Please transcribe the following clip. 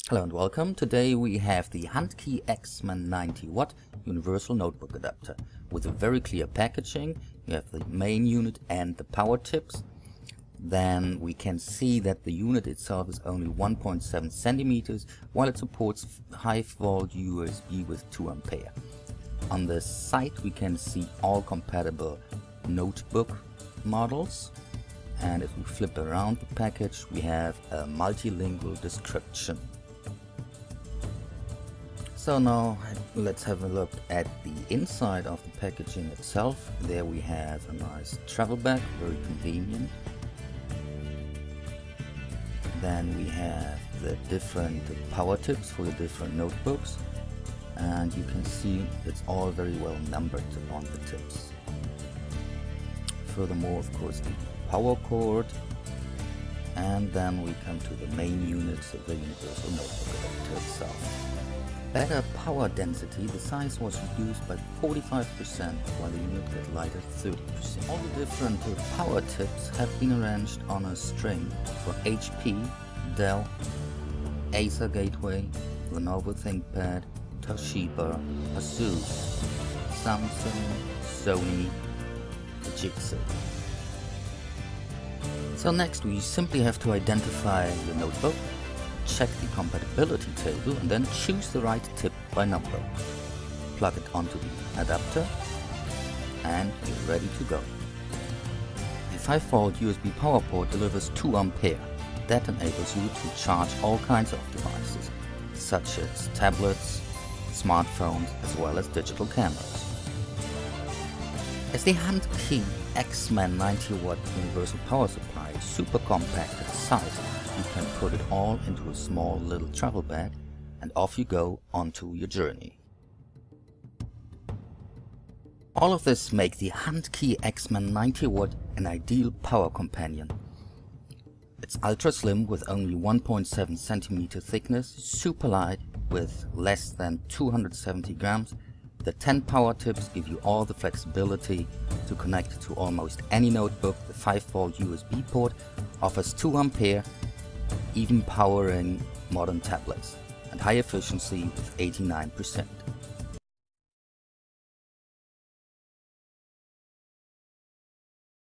Hello and welcome. Today we have the Huntkey X-Man 90W universal notebook adapter with a very clear packaging. You have the main unit and the power tips. Then we can see that the unit itself is only 1.7 centimeters, while it supports 5V USB with 2 ampere. On the side we can see all compatible notebook models, and if we flip around the package we have a multilingual description. So now let's have a look at the inside of the packaging itself. There we have a nice travel bag, very convenient. Then we have the different power tips for the different notebooks, and you can see it's all very well numbered on the tips. Furthermore, of course, the power cord, and then we come to the main units of the universal notebook adapter itself. Better power density, the size was reduced by 45%, while the unit got lighter 30%. All the different power tips have been arranged on a string for HP, Dell, Acer Gateway, Lenovo ThinkPad, Toshiba, Asus, Samsung, Sony, Fujitsu. So next we simply have to identify the notebook, check the compatibility table, and then choose the right tip by number. Plug it onto the adapter and you're ready to go. The 5V USB power port delivers 2 ampere. That enables you to charge all kinds of devices, such as tablets, smartphones, as well as digital cameras. As the Huntkey X-Man 90W universal power supply is super compact in size, you can put it all into a small little travel bag and off you go onto your journey. All of this make the Huntkey X-Man 90W an ideal power companion. It's ultra slim with only 1.7 cm thickness, super light with less than 270 grams. The 10 power tips give you all the flexibility to connect to almost any notebook. The 5V USB port offers 2 ampere, even powering modern tablets, and high efficiency with 89%.